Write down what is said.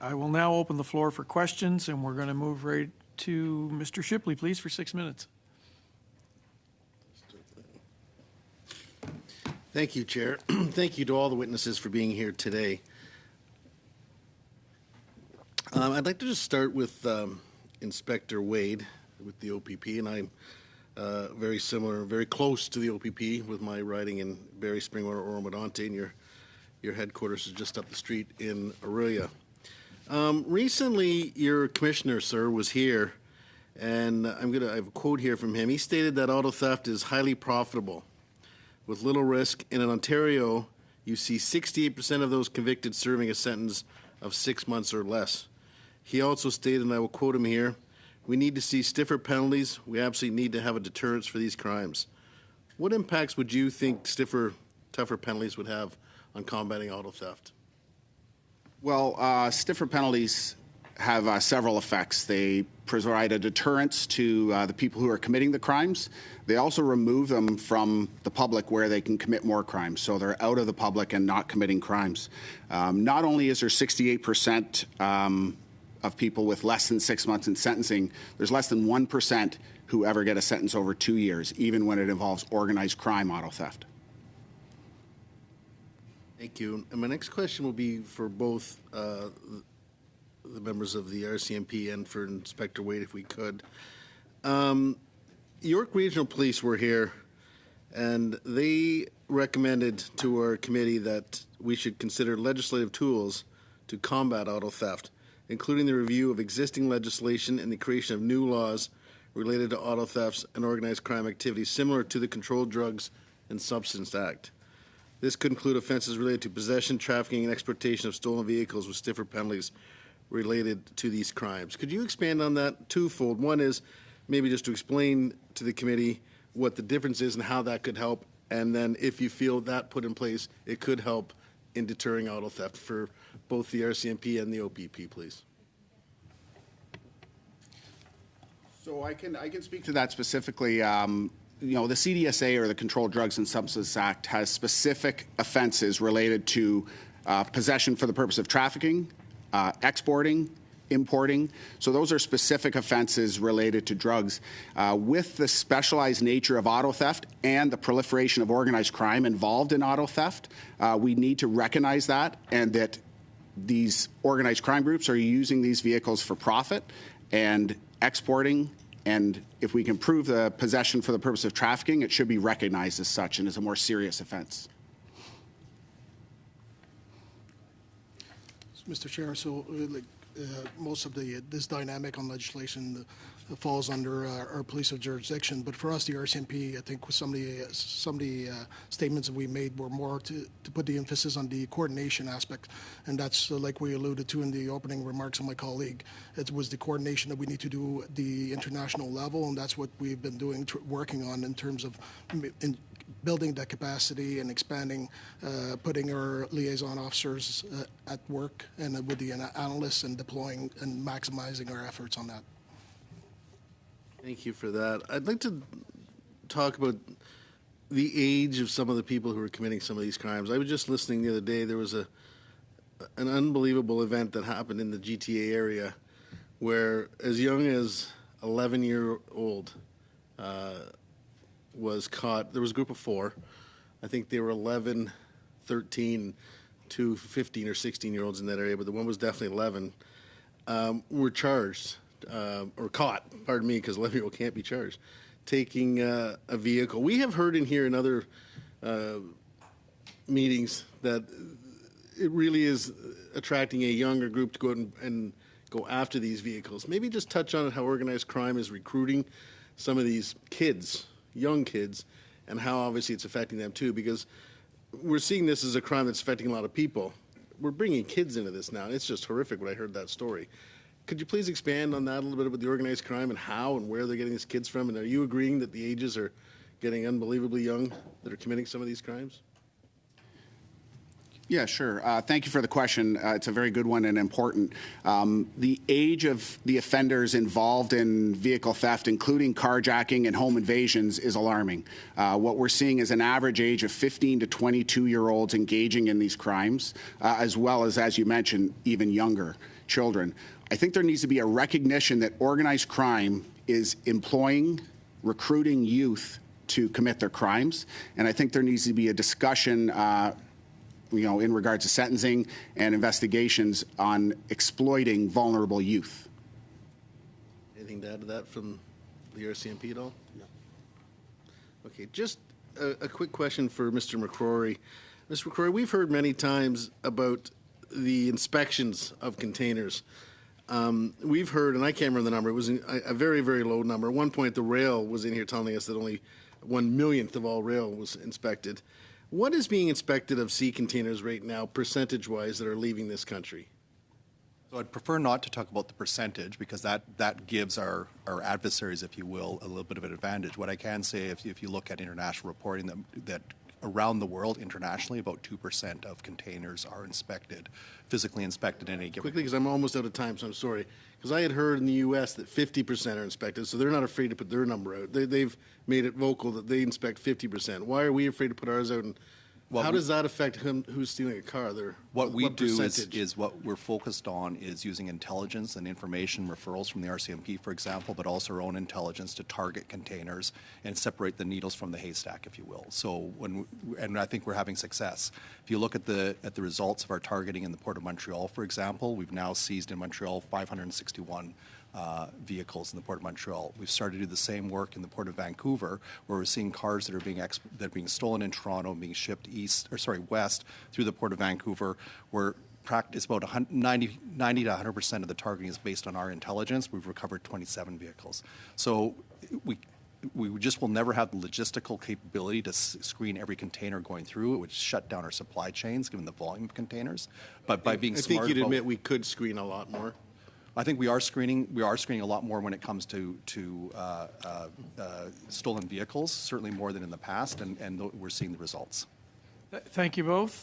I will now open the floor for questions, and we're going to move right to Mr. Shipley, please, for 6 minutes. Thank you, Chair. Thank you to all the witnesses for being here today. I'd like to just start with Inspector Wade with the OPP, and I'm very similar, very close to the OPP with my riding in Barrie, Springwater, Oro-Medonte, and your headquarters is just up the street in Aurelia. Recently, your commissioner, sir, was here, and I have a quote here from him. He stated that auto theft is highly profitable with little risk, and in Ontario, you see 68% of those convicted serving a sentence of 6 months or less. He also stated, and I will quote him here, "We need to see stiffer penalties. We absolutely need to have a deterrence for these crimes." What impacts would you think tougher penalties would have on combating auto theft? Well, stiffer penalties have several effects. They provide a deterrence to the people who are committing the crimes. They also remove them from the public where they can commit more crimes. So they're out of the public and not committing crimes. Not only is there 68% of people with less than 6 months in sentencing, there's less than 1% who ever get a sentence over 2 years, even when it involves organized crime auto theft. Thank you. And my next question will be for both the members of the RCMP and for Inspector Wade, if we could. York Regional Police were here, and they recommended to our committee that we should consider legislative tools to combat auto theft, including the review of existing legislation and the creation of new laws related to auto thefts and organized crime activities similar to the Controlled Drugs and Substance Act. This could include offenses related to possession, trafficking, and exportation of stolen vehicles with stiffer penalties related to these crimes. Could you expand on that twofold? One is maybe just to explain to the committee what the difference is and how that could help, and then if you feel that put in place, it could help in deterring auto theft for both the RCMP and the OPP, please. So I can speak to that specifically. The CDSA, or the Controlled Drugs and Substances Act, has specific offenses related to possession for the purpose of trafficking, exporting, importing. So those are specific offenses related to drugs. With the specialized nature of auto theft and the proliferation of organized crime involved in auto theft, we need to recognize that, and that these organized crime groups are using these vehicles for profit and exporting. And if we can prove the possession for the purpose of trafficking, it should be recognized as such and as a more serious offense. Mr. Chair, so most of this dynamic on legislation falls under our police of jurisdiction, but for us, the RCMP, I think with some of the statements that we made were more to put the emphasis on the coordination aspect, and that's like we alluded to in the opening remarks of my colleague. It was the coordination that we need to do at the international level, and that's what we've been doing, working on in terms of building that capacity and expanding, putting our liaison officers at work and with the analysts and deploying and maximizing our efforts on that. Thank you for that. I'd like to talk about the age of some of the people who are committing some of these crimes. I was just listening the other day. There was an unbelievable event that happened in the GTA area where as young as 11-year-old was caught. There was a group of four. I think they were 11, 13 to 15 or 16-year-olds in that area, but the one was definitely 11, were charged. Or caught, pardon me, because 11-year-old can't be charged, taking a vehicle. We have heard in here in other meetings that it really is attracting a younger group to go out and go after these vehicles. Maybe just touch on how organized crime is recruiting some of these kids, young kids, and how obviously it's affecting them too, because we're seeing this as a crime that's affecting a lot of people. We're bringing kids into this now, and it's just horrific when I heard that story. Could you please expand on that a little bit about the organized crime and how and where they're getting these kids from? And are you agreeing that the ages are getting unbelievably young that are committing some of these crimes? Yeah, sure. Thank you for the question. It's a very good one and important. The age of the offenders involved in vehicle theft, including carjacking and home invasions, is alarming. What we're seeing is an average age of 15 to 22-year-olds engaging in these crimes, as well as you mentioned, even younger. children. I think there needs to be a recognition that organized crime is employing, recruiting youth to commit their crimes, and I think there needs to be a discussion in regards to sentencing and investigations on exploiting vulnerable youth. Anything to add to that from the RCMP at all? No. Okay, just a quick question for Mr. McCrory. Mr. McCrory, we've heard many times about the inspections of containers. We've heard, and I can't remember the number, it was a very, very low number. At one point, the rail was in here telling us that only 1/1,000,000th of all rail was inspected. What is being inspected of sea containers right now, percentage-wise, that are leaving this country? So I'd prefer not to talk about the percentage because that gives our adversaries, if you will, a little bit of an advantage. What I can say, if you look at international reporting, that around the world, internationally, about 2% of containers are inspected, physically inspected in any given. Quickly, because I'm almost out of time, so I'm sorry. Because I had heard in the U.S. that 50% are inspected, so they're not afraid to put their number out. They've made it vocal that they inspect 50%. Why are we afraid to put ours out? And how does that affect who's stealing a car? What we do percentage? is what we're focused on is using intelligence and information referrals from the RCMP, for example, but also our own intelligence to target containers and separate the needles from the haystack, if you will. So and I think we're having success. If you look at the results of our targeting in the Port of Montreal, for example, we've now seized in Montreal 561 vehicles in the Port of Montreal. We've started to do the same work in the Port of Vancouver, where we're seeing cars that are being stolen in Toronto and being shipped west through the Port of Vancouver. Where it's about 90 to 100% of the targeting is based on our intelligence. We've recovered 27 vehicles. So we just will never have the logistical capability to screen every container going through. It would shut down our supply chains, given the volume of containers. But by being smart, I think you'd admit we could screen a lot more. I think we are screening a lot more when it comes to stolen vehicles, certainly more than in the past, and we're seeing the results. Thank you both.